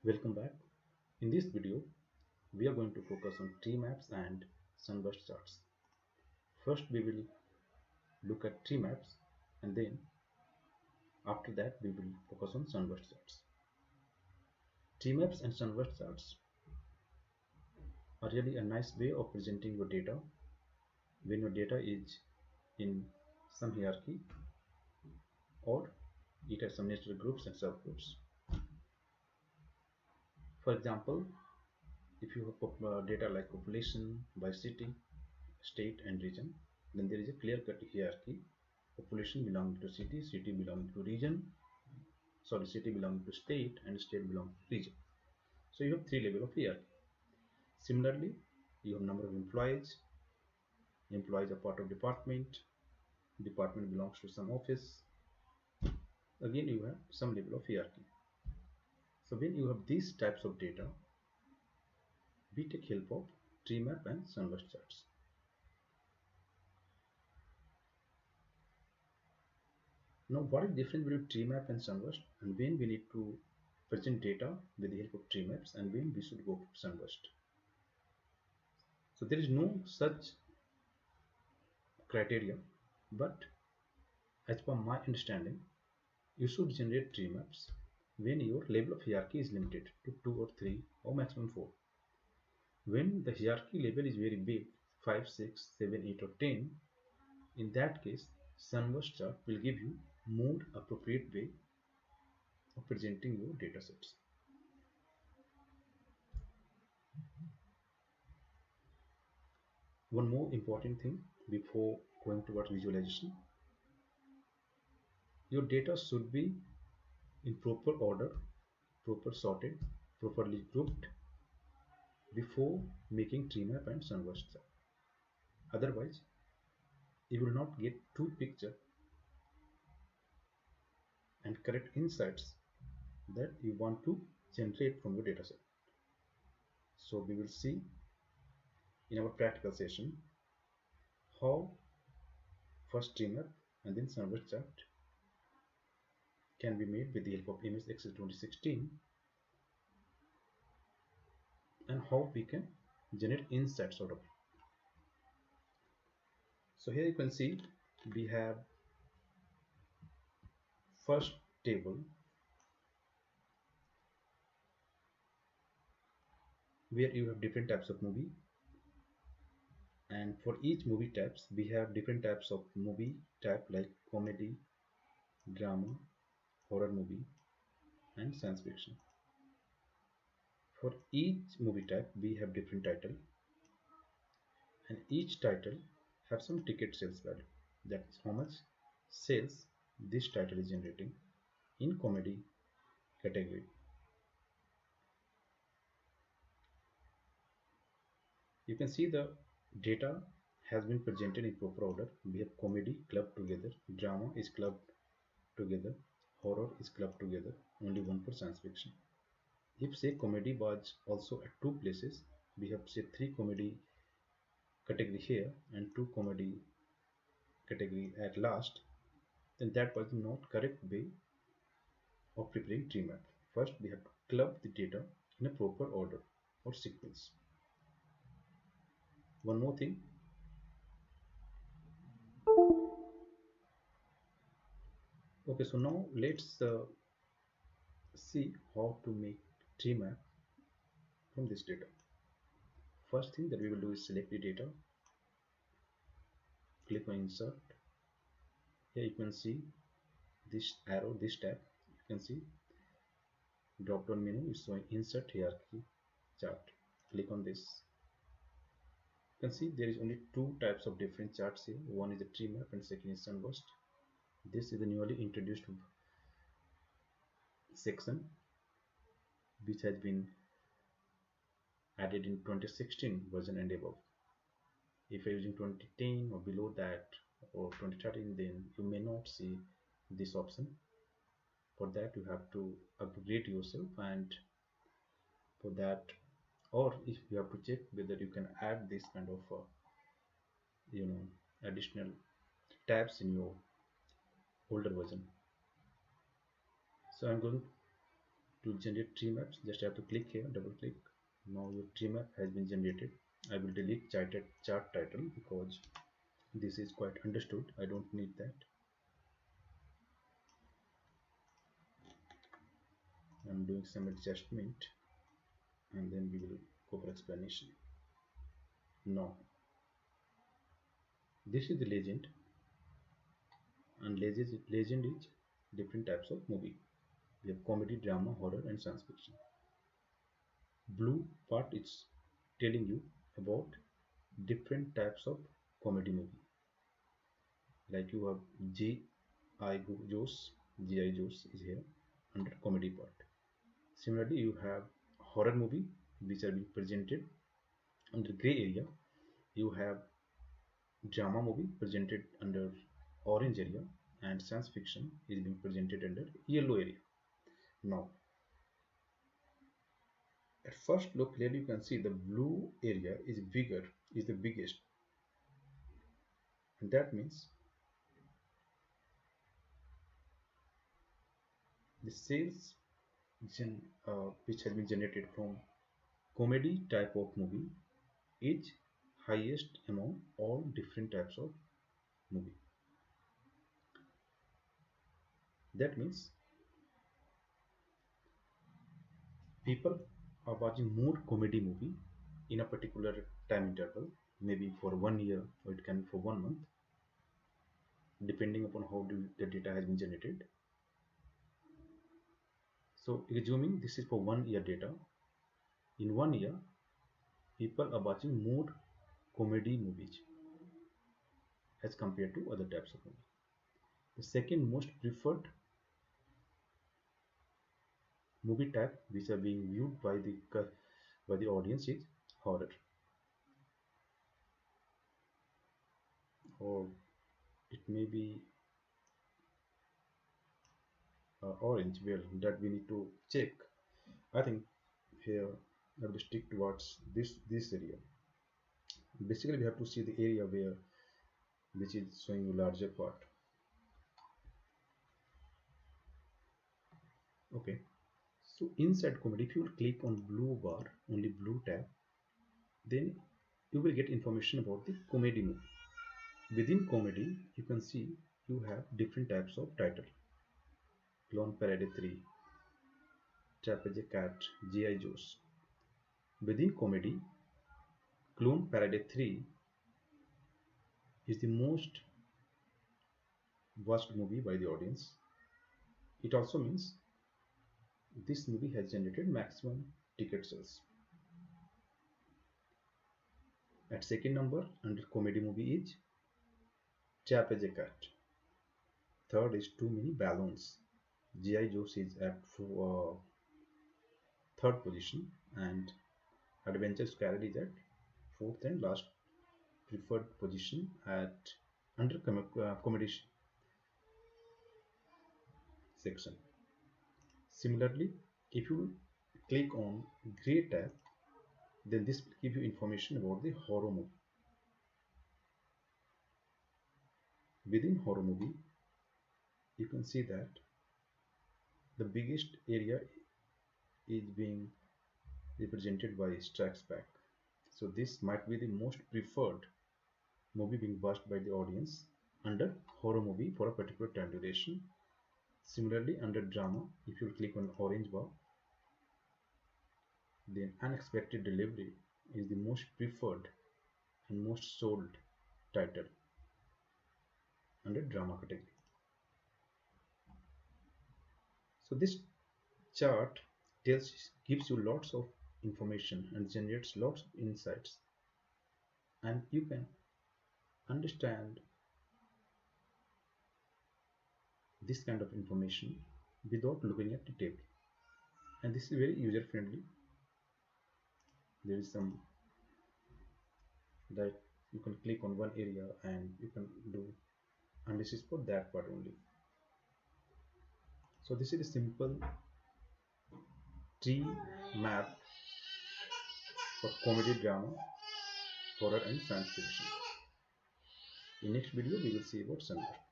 Welcome back. In this video, we are going to focus on tree maps and sunburst charts. First, we will look at tree maps, and then after that, we will focus on sunburst charts. Tree maps and sunburst charts are really a nice way of presenting your data when your data is in some hierarchy or it has some natural groups and subgroups. For example, if you have data like population by city, state and region, then there is a clear-cut hierarchy. Population belonging to city, city belonging to region, city belonging to state, and state belonging to region. So you have three levels of hierarchy. Similarly, you have number of employees. Employees are part of department. Department belongs to some office. Again, you have some level of hierarchy. So when you have these types of data, we take help of tree map and sunburst charts. Now, what is the difference between tree map and sunburst, and when we need to present data with the help of tree maps, and when we should go for sunburst? So there is no such criteria, but as per my understanding, you should generate tree maps when your level of hierarchy is limited to 2 or 3 or maximum 4. When the hierarchy level is very big, 5, 6, 7, 8 or 10, in that case, sunburst chart will give you more appropriate way of presenting your data sets. One more important thing before going towards visualization, your data should be in proper order, proper sorted, properly grouped before making tree map and sunburst chart. Otherwise, you will not get two picture and correct insights that you want to generate from your dataset. So we will see in our practical session how first tree map and then sunburst chart can be made with the help of MS Excel 2016 and how we can generate insights out of it. So here you can see we have first table where you have different types of movie, and for each movie types we have different types of movie type like comedy, drama, horror movie and science fiction. For each movie type we have different title, and each title have some ticket sales value, that is how much sales this title is generating in comedy category. You can see the data has been presented in proper order. We have comedy clubbed together, drama is clubbed together, horror is clubbed together, only one for science fiction. If say comedy was also at two places, we have say three comedy category here and two comedy category at last, then that was not correct way of preparing tree map. First we have to club the data in a proper order or sequence. One more thing, okay, so now let's see how to make tree map from this data. First thing that we will do is select the data, click on insert. Here you can see this arrow, this tab, you can see drop down menu is showing insert hierarchy chart. Click on this. You can see there is only two types of different charts here. One is the tree map and second is sunburst. This is the newly introduced section which has been added in 2016 version and above. If you're using 2010 or below that or 2013, then you may not see this option. For that you have to upgrade yourself, and for that, or if you have to check whether you can add this kind of additional tabs in your older version. So I'm going To generate tree maps, just have to click here, double click. Now your tree map has been generated. I will delete chart title because this is quite understood. I don't need that. I'm doing some adjustment and then we will go for explanation. Now this is the legend, and legend is different types of movie. We have comedy, drama, horror and science fiction. Blue part is telling you about different types of comedy movie. Like you have G.I. Joe's is here under comedy part. Similarly, you have horror movie which are being presented under gray area. You have drama movie presented under orange area, and science fiction is being presented under yellow area. Now, at first look, clearly you can see the blue area is bigger, is the biggest, and that means the sales which has been generated from comedy type of movie is highest among all different types of movie. That means people are watching more comedy movie in a particular time interval, maybe for 1 year or it can be for 1 month, depending upon how the data has been generated. So assuming this is for 1 year data, in 1 year people are watching more comedy movies as compared to other types of movie. The second most preferred movie type which are being viewed by the audience is horror, or it may be orange. Well, that we need to check. I think here I will stick towards this area. Basically, we have to see the area where which is showing a larger part. Okay, so inside comedy, if you will click on blue bar, only blue tab, then you will get information about the comedy movie. Within comedy, you can see you have different types of title. Clone Parade 3, Trapeze Cat, G.I. Joe's. Within comedy, Clone Parade 3 is the most watched movie by the audience. It also means this movie has generated maximum ticket sales. At second number under comedy movie is Trapeze Cat. Third is Too Many Balloons. G.I. Joe's is at third position, and Adventure Squad is at fourth and last preferred position at under comedy section. Similarly, if you click on gray tab, then this will give you information about the horror movie. Within horror movie, you can see that the biggest area is being represented by Strikes Back. So this might be the most preferred movie being watched by the audience under horror movie for a particular time duration. Similarly, under drama, if you click on orange bar, then Unexpected Delivery is the most preferred and most sold title under drama category. So this chart gives you lots of information and generates lots of insights, and you can understand this kind of information without looking at the table, and this is very user friendly. There is some that you can click on one area and you can do analysis for that part only. So this is a simple tree map for comedy, drama, horror and science fiction. In next video we will see about sunlight.